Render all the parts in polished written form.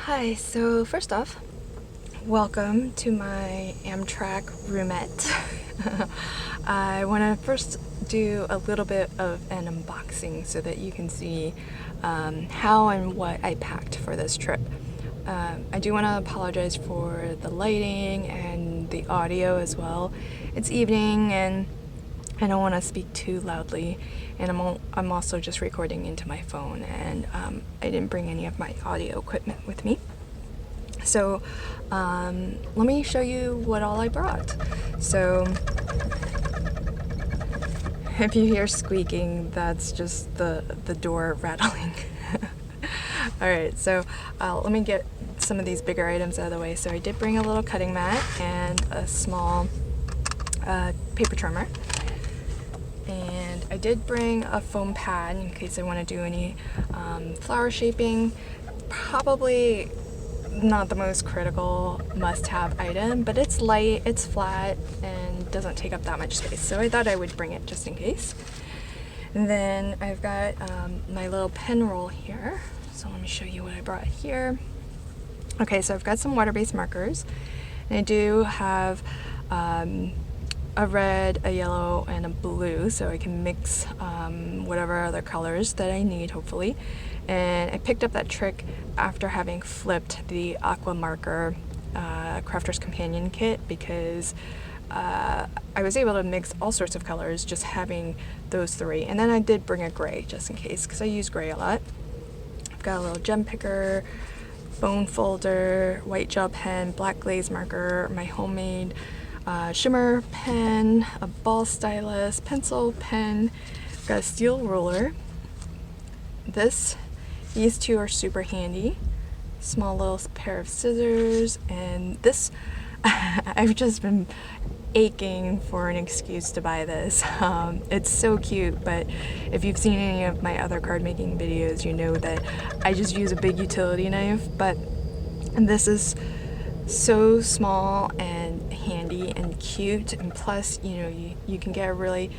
Hi, so first off, welcome to my Amtrak roomette. I want to first do a little bit of an unboxing so that you can see how and what I packed for this trip. I do want to apologize for the lighting and the audio as well. It's evening and I don't want to speak too loudly, and I'm also just recording into my phone, and I didn't bring any of my audio equipment with me. So let me show you what all I brought. So if you hear squeaking, that's just the door rattling. Alright, so let me get some of these bigger items out of the way. So I did bring a little cutting mat and a small paper trimmer. And I did bring a foam pad in case I want to do any flower shaping. Probably not the most critical must-have item, but it's light, it's flat, and doesn't take up that much space. So I thought I would bring it just in case. And then I've got my little pen roll here. So let me show you what I brought here. Okay, so I've got some water-based markers. And I do have a red, a yellow, and a blue, so I can mix whatever other colors that I need, hopefully. And I picked up that trick after having flipped the aqua marker Crafter's Companion kit because I was able to mix all sorts of colors just having those three. And then I did bring a gray just in case because I use gray a lot. I've got a little gem picker, bone folder, white gel pen, black glaze marker, my homemade shimmer pen, a ball stylus, pencil, pen, got a steel ruler. These two are super handy. Small little pair of scissors, and this, I've just been aching for an excuse to buy this. It's so cute, but if you've seen any of my other card making videos, you know that I just use a big utility knife, but this is so small and handy and cute, and plus you can get a really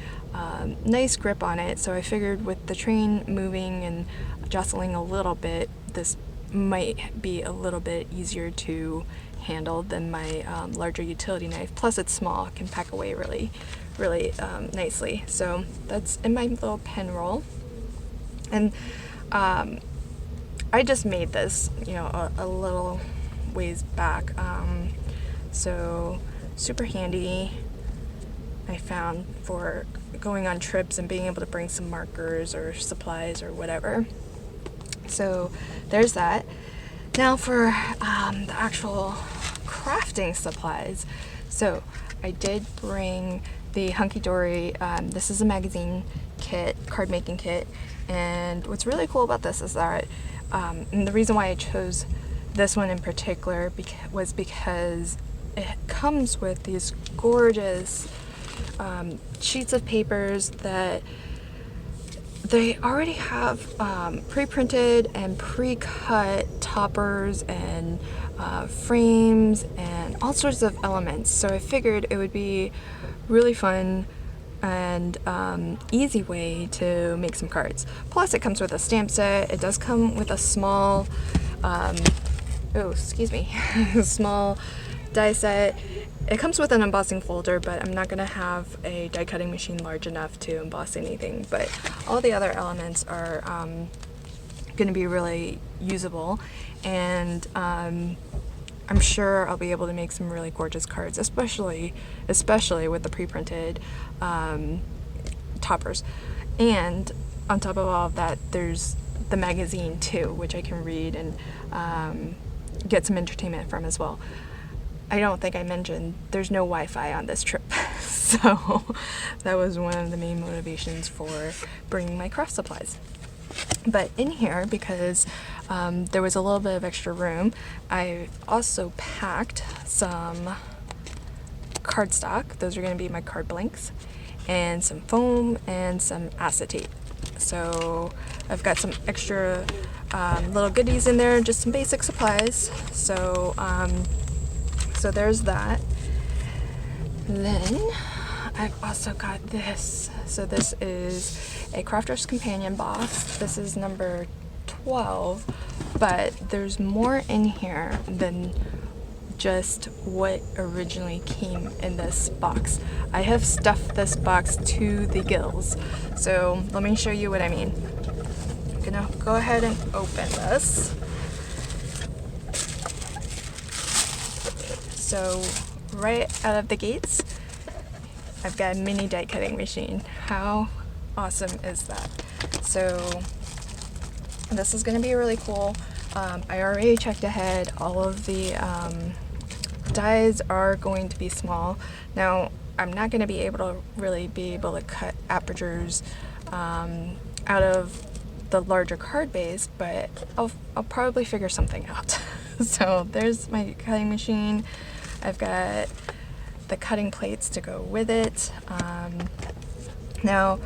nice grip on it. So I figured with the train moving and jostling a little bit, this might be a little bit easier to handle than my larger utility knife. Plus it's small, it can pack away really nicely. So that's in my little pen roll. And I just made this a little ways back, so super handy I found for going on trips and being able to bring some markers or supplies or whatever. So there's that. Now for the actual crafting supplies. So I did bring the Hunky Dory, this is a magazine kit, card making kit, and what's really cool about this is that and the reason why I chose this one in particular was because it comes with these gorgeous sheets of papers that they already have pre-printed and pre-cut toppers and frames and all sorts of elements. So I figured it would be really fun and easy way to make some cards. Plus it comes with a stamp set. It does come with a small small die set. It comes with an embossing folder, but I'm not going to have a die cutting machine large enough to emboss anything. But all the other elements are going to be really usable, and I'm sure I'll be able to make some really gorgeous cards, especially with the pre-printed toppers. And on top of all of that, there's the magazine too, which I can read and get some entertainment from as well. I don't think I mentioned there's no Wi-Fi on this trip, so that was one of the main motivations for bringing my craft supplies. But in here, because there was a little bit of extra room, I also packed some cardstock. Those are going to be my card blanks, and some foam and some acetate. So I've got some extra little goodies in there, just some basic supplies. So so there's that. Then I've also got this. So this is a Crafter's Companion box. This is number 12. but there's more in here than just what originally came in this box. I have stuffed this box to the gills, so let me show you what I mean. I'm gonna go ahead and open this. So right out of the gates, I've got a mini die cutting machine. How awesome is that? So this is gonna be really cool. I already checked ahead. All of the dies are going to be small. Now, I'm not going to be able to really be able to cut apertures out of the larger card base, but I'll probably figure something out. So there's my cutting machine. I've got the cutting plates to go with it. Now,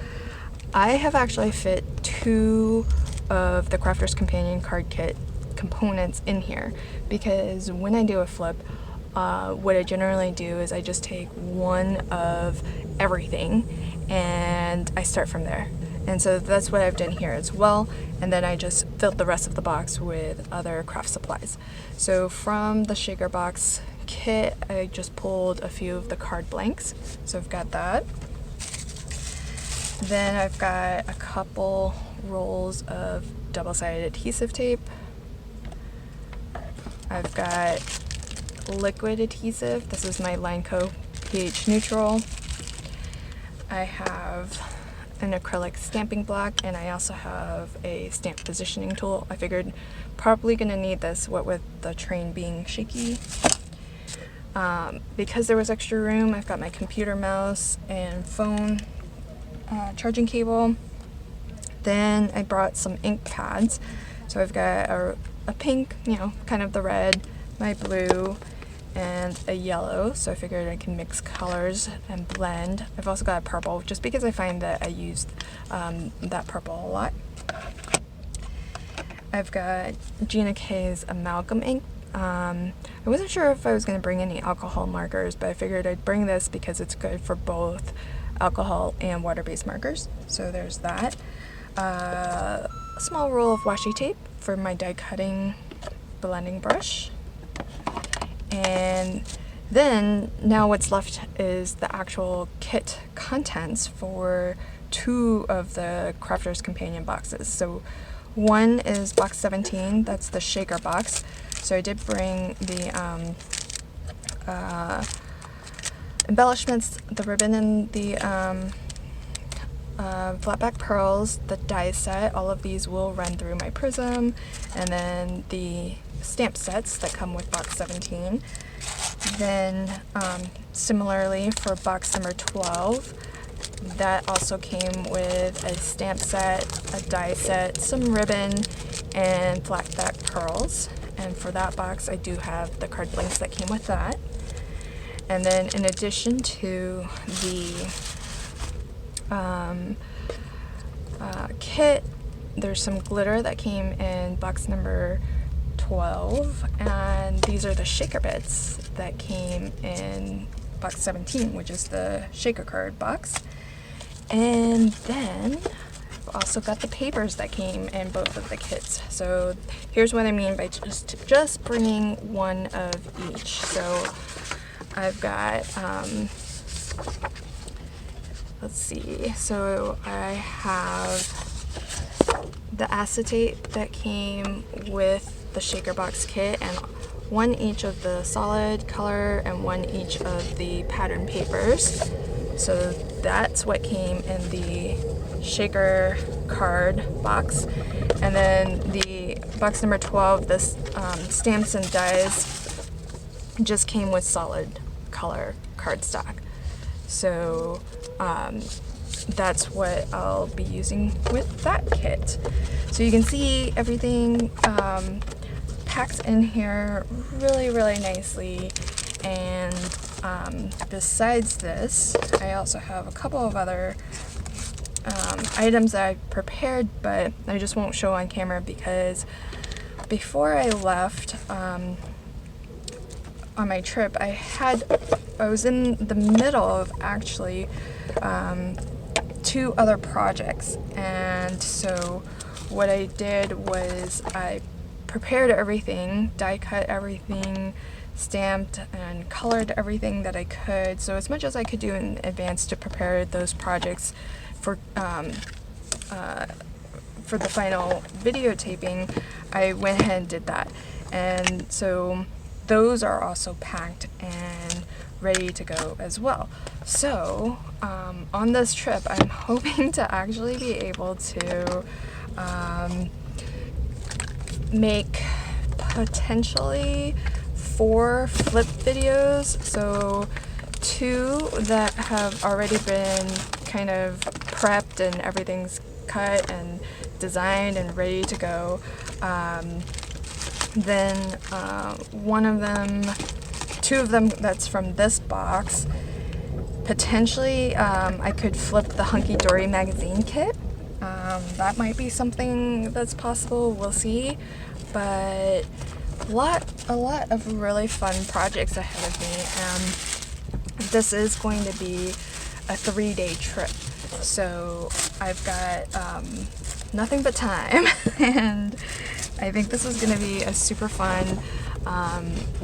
I have actually fit 2 of the Crafter's Companion card kit components in here, because when I do a flip, what I generally do is I just take one of everything and I start from there. And so that's what I've done here as well, and then I just filled the rest of the box with other craft supplies. So from the shaker box kit, I just pulled a few of the card blanks, so I've got that. Then I've got a couple rolls of double-sided adhesive tape. I've got liquid adhesive. This is my Lineco pH Neutral. I have an acrylic stamping block, and I also have a stamp positioning tool. I figured probably gonna need this, what with the train being shaky. Because there was extra room, I've got my computer mouse and phone charging cable. Then I brought some ink pads. So I've got a pink, you know, kind of the red, my blue, and a yellow. So I figured I can mix colors and blend. I've also got a purple, just because I find that I used that purple a lot. I've got Gina K's amalgam ink. I wasn't sure if I was going to bring any alcohol markers, but I figured I'd bring this because it's good for both alcohol and water-based markers. So there's that. A small roll of washi tape for my die cutting blending brush. And then now what's left is the actual kit contents for 2 of the Crafter's Companion boxes. So one is box 17, that's the shaker box. So I did bring the embellishments, the ribbon and the flat back pearls, the die set. All of these will run through my prism, and then the stamp sets that come with box 17. Then similarly for box number 12, that also came with a stamp set, a die set, some ribbon, and flat back pearls. And for that box, I do have the card blanks that came with that. And then in addition to the kit, there's some glitter that came in box number 12, and these are the shaker bits that came in box 17, which is the shaker card box. And then I've also got the papers that came in both of the kits. So here's what I mean by just bringing one of each. So I've got let's see, so I have the acetate that came with the shaker box kit, and one each of the solid color and one each of the pattern papers. So that's what came in the shaker card box. And then the box number 12, this stamps and dies just came with solid color cardstock. So that's what I'll be using with that kit. So you can see everything packs in here really, really nicely. And besides this, I also have a couple of other items that I prepared, but I just won't show on camera because before I left on my trip, I was in the middle of actually 2 other projects, and so what I did was I prepared everything, die cut everything, stamped and colored everything that I could. So as much as I could do in advance to prepare those projects for the final videotaping, I went ahead and did that. And so those are also packed and ready to go as well. So on this trip, I'm hoping to actually be able to make potentially 4 flip videos. So 2 that have already been kind of prepped and everything's cut and designed and ready to go. Then one of them, 2 of them that's from this box. Potentially I could flip the Hunky Dory magazine kit. That might be something that's possible, we'll see. But a lot of really fun projects ahead of me. This is going to be a 3-day trip, so I've got nothing but time, and I think this is going to be a super fun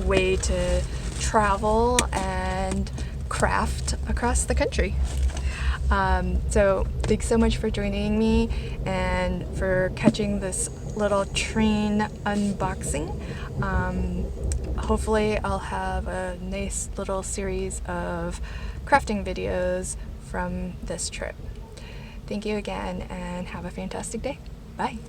way to travel and craft across the country. So thanks so much for joining me and for catching this little train unboxing. Hopefully I'll have a nice little series of crafting videos from this trip. Thank you again and have a fantastic day. Bye.